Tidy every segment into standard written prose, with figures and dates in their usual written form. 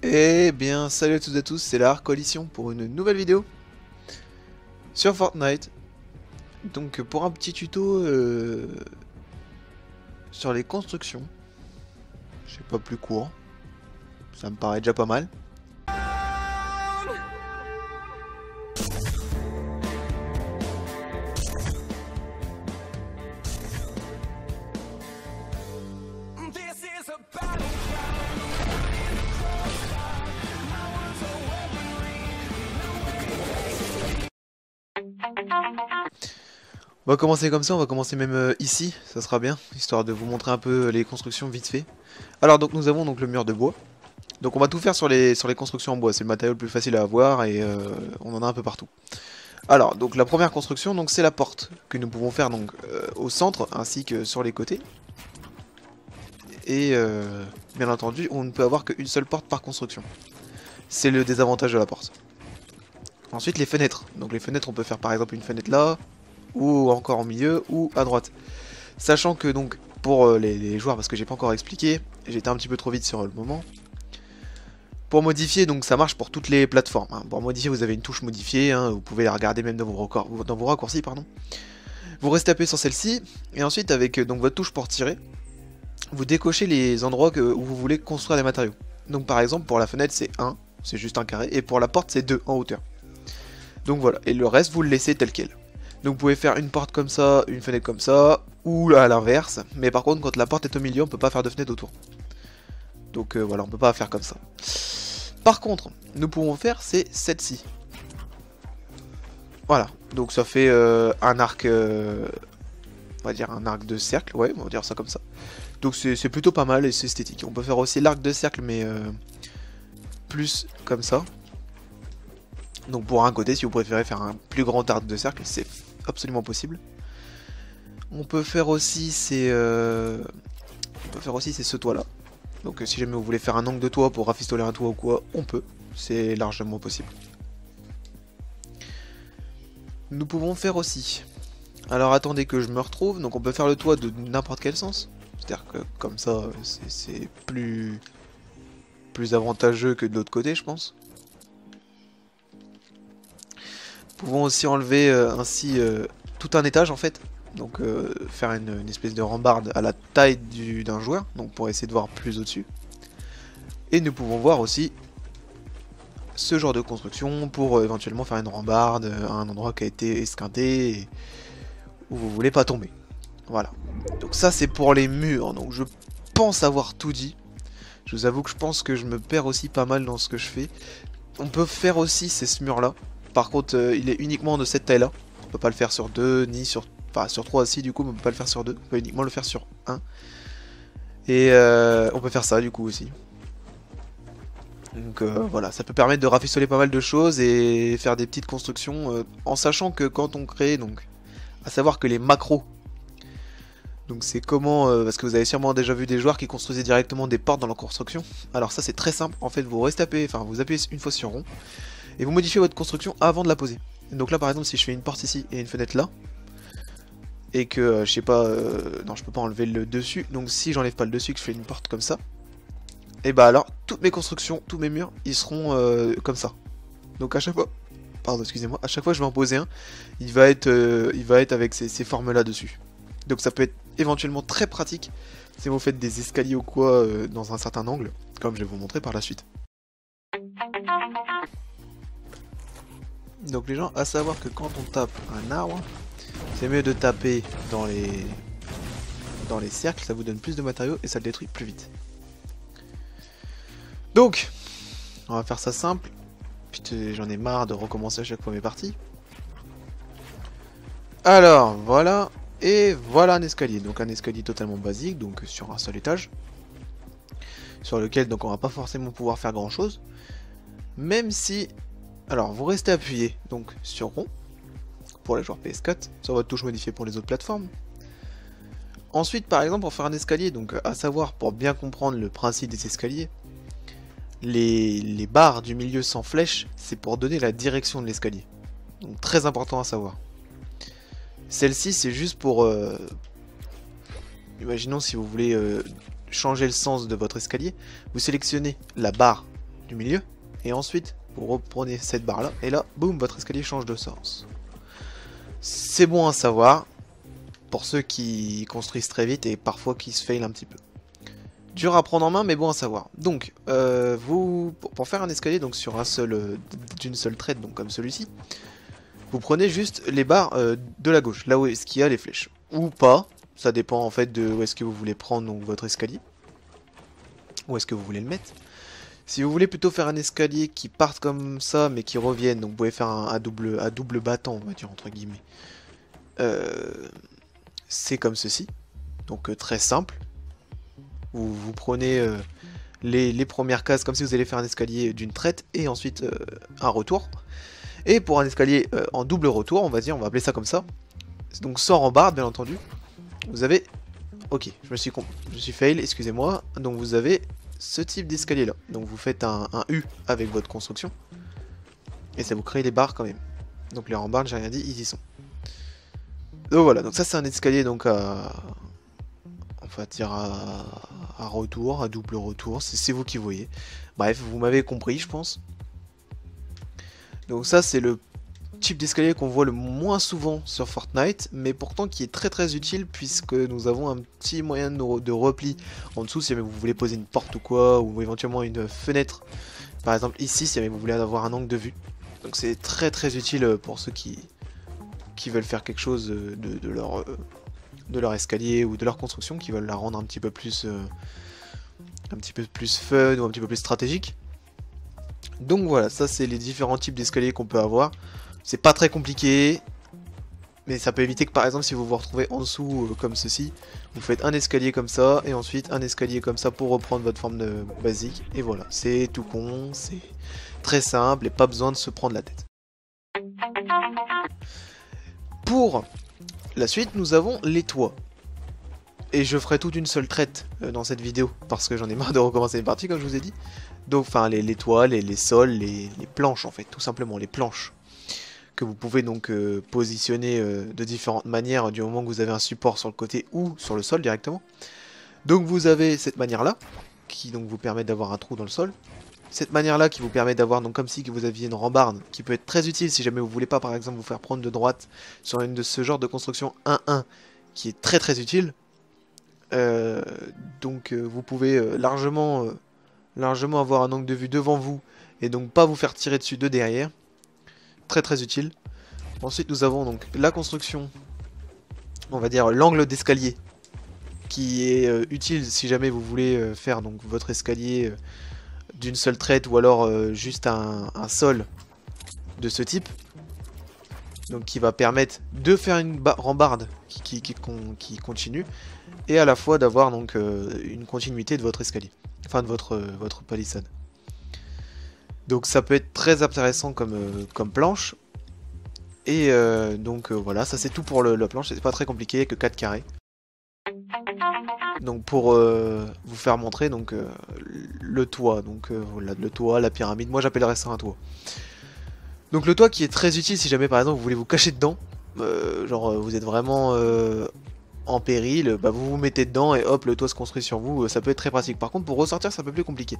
Eh bien, salut à toutes et à tous, c'est la Coalition pour une nouvelle vidéo sur Fortnite. Donc pour un petit tuto sur les constructions. Je sais pas, plus court, ça me paraît déjà pas mal. On va commencer comme ça, on va commencer même ici, ça sera bien, histoire de vous montrer un peu les constructions vite fait. Alors donc nous avons donc le mur de bois. Donc on va tout faire sur les constructions en bois, c'est le matériau le plus facile à avoir et on en a un peu partout. Alors donc la première construction donc c'est la porte que nous pouvons faire donc au centre ainsi que sur les côtés. Et bien entendu on ne peut avoir qu'une seule porte par construction. C'est le désavantage de la porte. Ensuite les fenêtres. Donc les fenêtres on peut faire par exemple une fenêtre là, ou encore au milieu, ou à droite. Sachant que donc pour les joueurs, parce que j'ai pas encore expliqué, j'étais un petit peu trop vite sur le moment. Pour modifier, donc ça marche pour toutes les plateformes. Hein. Pour modifier, vous avez une touche modifiée, hein, vous pouvez la regarder même dans vos raccourcis, pardon. Vous restez appuyé sur celle-ci, et ensuite avec donc votre touche pour tirer, vous décochez les endroits où vous voulez construire des matériaux. Donc par exemple pour la fenêtre c'est 1, c'est juste un carré, et pour la porte c'est 2 en hauteur. Donc voilà, et le reste vous le laissez tel quel. Donc vous pouvez faire une porte comme ça, une fenêtre comme ça, ou à l'inverse. Mais par contre, quand la porte est au milieu, on peut pas faire de fenêtre autour. Donc voilà, on peut pas faire comme ça. Par contre, nous pouvons faire c'est celle-ci. Voilà, donc ça fait un arc, on va dire un arc de cercle, ouais, on va dire ça comme ça. Donc c'est plutôt pas mal et c'est esthétique. On peut faire aussi l'arc de cercle, mais plus comme ça. Donc pour un côté, si vous préférez faire un plus grand arc de cercle, c'est absolument possible. On peut faire aussi ce toit là. Donc si jamais vous voulez faire un angle de toit pour rafistoler un toit ou quoi, on peut. C'est largement possible. Nous pouvons faire aussi. Alors attendez que je me retrouve. Donc on peut faire le toit de n'importe quel sens. C'est-à-dire que comme ça, c'est plus avantageux que de l'autre côté, je pense. Nous pouvons aussi enlever ainsi tout un étage en fait. Donc faire une espèce de rambarde à la taille d'un joueur, donc pour essayer de voir plus au-dessus. Et nous pouvons voir aussi ce genre de construction pour éventuellement faire une rambarde à un endroit qui a été esquinté et où vous voulez pas tomber. Voilà. Donc ça c'est pour les murs, donc je pense avoir tout dit. Je vous avoue que je pense que je me perds aussi pas mal dans ce que je fais. On peut faire aussi ce mur là. Par contre il est uniquement de cette taille là. On peut pas le faire sur 2 ni sur... Enfin sur 3 aussi du coup, mais on peut pas le faire sur 2. On peut uniquement le faire sur 1. Et on peut faire ça du coup aussi. Donc voilà, ça peut permettre de rafistoler pas mal de choses et faire des petites constructions en sachant que quand on crée, donc à savoir que les macros, donc c'est comment, parce que vous avez sûrement déjà vu des joueurs qui construisaient directement des portes dans leur construction. Alors ça c'est très simple, en fait vous restez appuyé, enfin vous appuyez une fois sur rond et vous modifiez votre construction avant de la poser. Donc là par exemple si je fais une porte ici et une fenêtre là, et que je sais pas, non je peux pas enlever le dessus, donc si j'enlève pas le dessus, que je fais une porte comme ça, et bah alors toutes mes constructions, tous mes murs, ils seront comme ça. Donc à chaque fois, pardon excusez-moi, à chaque fois que je vais en poser un, il va être avec ces formes là dessus. Donc ça peut être éventuellement très pratique si vous faites des escaliers ou quoi dans un certain angle, comme je vais vous montrer par la suite. Donc les gens, à savoir que quand on tape un arbre, c'est mieux de taper dans les cercles, ça vous donne plus de matériaux et ça le détruit plus vite. Donc, on va faire ça simple. Putain, j'en ai marre de recommencer à chaque fois mes parties. Alors, voilà. Et voilà un escalier. Donc un escalier totalement basique, donc sur un seul étage. Sur lequel donc on va pas forcément pouvoir faire grand chose. Même si... Alors, vous restez appuyé donc sur rond. Pour les joueurs PS4. Sur votre touche modifiée pour les autres plateformes. Ensuite, par exemple, pour faire un escalier, donc à savoir, pour bien comprendre le principe des escaliers, les barres du milieu sans flèche, c'est pour donner la direction de l'escalier. Donc très important à savoir. Celle-ci, c'est juste pour... imaginons si vous voulez changer le sens de votre escalier, vous sélectionnez la barre du milieu. Et ensuite, vous reprenez cette barre là, et là, boum, votre escalier change de sens. C'est bon à savoir, pour ceux qui construisent très vite et parfois qui se fail un petit peu. Dur à prendre en main, mais bon à savoir. Donc, pour faire un escalier donc sur d'une seule traite, donc comme celui-ci, vous prenez juste les barres de la gauche, là où est-ce qu'il y a les flèches. Ou pas, ça dépend en fait de où est-ce que vous voulez prendre donc, votre escalier. Où est-ce que vous voulez le mettre. Si vous voulez plutôt faire un escalier qui parte comme ça, mais qui revienne, donc vous pouvez faire un double battant, on va dire entre guillemets. C'est comme ceci, donc très simple. Vous prenez les premières cases comme si vous allez faire un escalier d'une traite et ensuite un retour. Et pour un escalier en double retour, on va dire, on va appeler ça comme ça. Donc sans rambarde, bien entendu. Vous avez, ok, je me suis fail, excusez-moi. Donc vous avez ce type d'escalier là. Donc vous faites un U avec votre construction. Et ça vous crée des barres quand même. Donc les rambardes, j'ai rien dit, ils y sont. Donc voilà, donc ça c'est un escalier donc à... on va dire à retour, à double retour, c'est vous qui voyez. Bref, vous m'avez compris je pense. Donc ça c'est le type d'escalier qu'on voit le moins souvent sur Fortnite, mais pourtant qui est très utile puisque nous avons un petit moyen de repli en dessous si jamais vous voulez poser une porte ou quoi, ou éventuellement une fenêtre. Par exemple ici si jamais vous voulez avoir un angle de vue. Donc c'est très utile pour ceux qui veulent faire quelque chose de leur escalier ou de leur construction, qui veulent la rendre un petit peu plus fun ou un petit peu plus stratégique. Donc voilà, ça c'est les différents types d'escaliers qu'on peut avoir. C'est pas très compliqué, mais ça peut éviter que par exemple si vous vous retrouvez en dessous comme ceci, vous faites un escalier comme ça et ensuite un escalier comme ça pour reprendre votre forme basique. Et voilà, c'est tout con, c'est très simple et pas besoin de se prendre la tête. Pour la suite, nous avons les toits. Et je ferai toute une seule traite dans cette vidéo, parce que j'en ai marre de recommencer une partie, comme je vous ai dit. Donc, enfin, les toits, les sols, les planches, en fait, tout simplement, les planches. Que vous pouvez donc positionner de différentes manières, du moment que vous avez un support sur le côté ou sur le sol directement. Donc, vous avez cette manière-là, qui donc vous permet d'avoir un trou dans le sol. Cette manière-là qui vous permet d'avoir, donc comme si vous aviez une rambarde, qui peut être très utile si jamais vous voulez pas, par exemple, vous faire prendre de droite sur une de ce genre de construction 1-1, qui est très utile. Donc vous pouvez largement avoir un angle de vue devant vous, et donc pas vous faire tirer dessus de derrière. Très utile. Ensuite nous avons donc la construction, on va dire l'angle d'escalier, qui est utile si jamais vous voulez faire donc votre escalier d'une seule traite ou alors juste un sol de ce type, donc qui va permettre de faire une rambarde qui continue et à la fois d'avoir donc une continuité de votre escalier, enfin de votre palissade. Donc ça peut être très intéressant comme planche. Et donc voilà, ça c'est tout pour la planche, c'est pas très compliqué, que 4 carrés. Donc pour vous faire montrer donc le toit, donc voilà, le toit, la pyramide, moi j'appellerais ça un toit. Donc le toit qui est très utile si jamais par exemple vous voulez vous cacher dedans, genre vous êtes vraiment en péril, bah vous vous mettez dedans et hop le toit se construit sur vous, ça peut être très pratique. Par contre pour ressortir c'est un peu plus compliqué.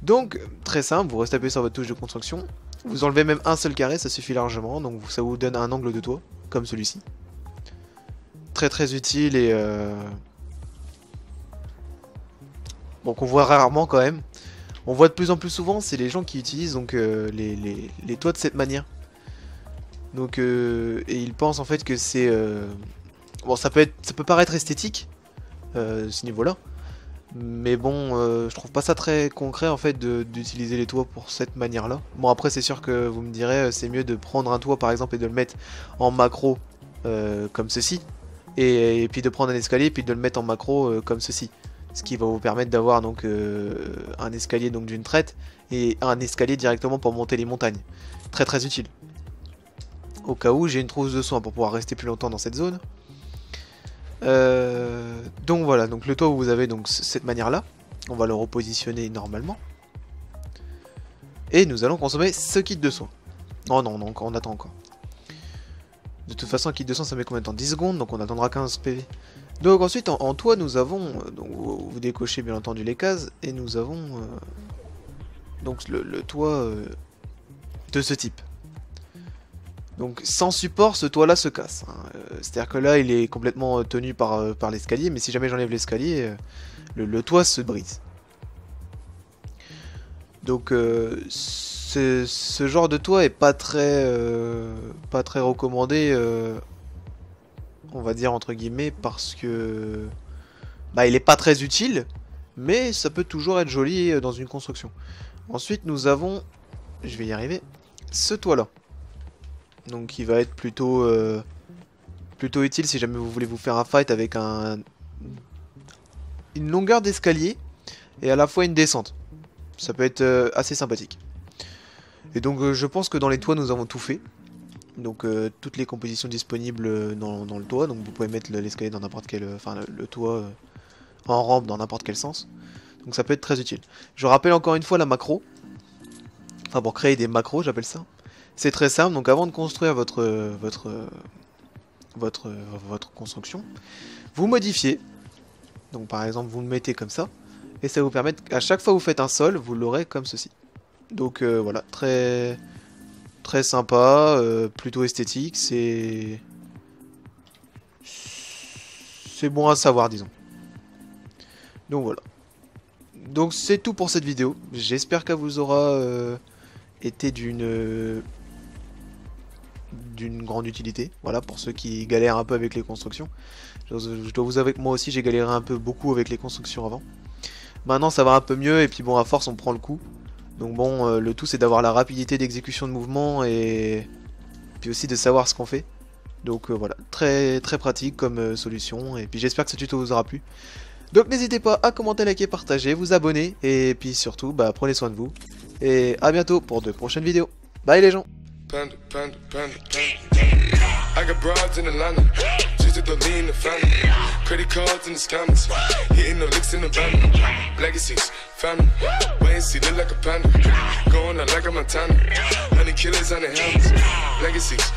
Donc très simple, vous restez appuyé sur votre touche de construction, vous enlevez même un seul carré, ça suffit largement, donc ça vous donne un angle de toit, comme celui-ci. Très utile et bon, qu'on voit rarement quand même. On voit de plus en plus souvent, c'est les gens qui utilisent donc les toits de cette manière. Donc et ils pensent en fait que c'est bon, ça peut paraître esthétique ce niveau-là, mais bon, je trouve pas ça très concret en fait d'utiliser les toits pour cette manière-là. Bon après c'est sûr que vous me direz c'est mieux de prendre un toit par exemple et de le mettre en macro comme ceci, et puis de prendre un escalier et puis de le mettre en macro comme ceci. Ce qui va vous permettre d'avoir donc un escalier donc d'une traite et un escalier directement pour monter les montagnes. Très utile. Au cas où j'ai une trousse de soins pour pouvoir rester plus longtemps dans cette zone. Donc voilà, donc le toit vous avez donc cette manière là. On va le repositionner normalement. Et nous allons consommer ce kit de soins. Oh non, on attend encore. De toute façon un kit de soins ça met combien de temps? 10 secondes, donc on attendra 15 PV. Donc ensuite en toit nous avons, donc vous décochez bien entendu les cases, et nous avons Donc le toit de ce type. Donc sans support, ce toit là se casse, hein. C'est-à-dire que là il est complètement tenu par l'escalier, mais si jamais j'enlève l'escalier, le toit se brise. Donc ce genre de toit est pas très recommandé, on va dire entre guillemets, parce que bah, il est pas très utile, mais ça peut toujours être joli dans une construction. Ensuite nous avons, je vais y arriver, ce toit là. Donc qui va être plutôt utile si jamais vous voulez vous faire un fight avec une longueur d'escalier et à la fois une descente. Ça peut être assez sympathique. Et donc je pense que dans les toits nous avons tout fait. Donc toutes les compositions disponibles dans le toit. Donc vous pouvez mettre l'escalier dans n'importe quel... Enfin le toit en rampe dans n'importe quel sens. Donc ça peut être très utile. Je rappelle encore une fois la macro. Enfin pour créer des macros j'appelle ça. C'est très simple, donc avant de construire votre construction, vous modifiez. Donc par exemple, vous le mettez comme ça, et ça vous permet, à chaque fois que vous faites un sol, vous l'aurez comme ceci. Donc voilà, très sympa, plutôt esthétique, c'est bon à savoir, disons. Donc voilà. Donc c'est tout pour cette vidéo. J'espère qu'elle vous aura été d'une grande utilité, voilà, pour ceux qui galèrent un peu avec les constructions. Je dois vous avouer que moi aussi j'ai galéré un peu beaucoup avec les constructions avant. Maintenant ça va un peu mieux et puis bon, à force on prend le coup. Donc bon, le tout c'est d'avoir la rapidité d'exécution de mouvement et puis aussi de savoir ce qu'on fait. Donc voilà, très pratique comme solution, et puis j'espère que ce tuto vous aura plu. Donc n'hésitez pas à commenter, liker, partager, vous abonner, et puis surtout bah, prenez soin de vous. Et à bientôt pour de prochaines vidéos. Bye les gens. Panda, panda, panda, panda. I got broads in Atlanta, just to lean the family. Credit cards in the scammers, hitting the licks in the van. Legacies, family, wait and see, look like a panda. Going out like a Montana, 100 killers on the helmets. Legacies.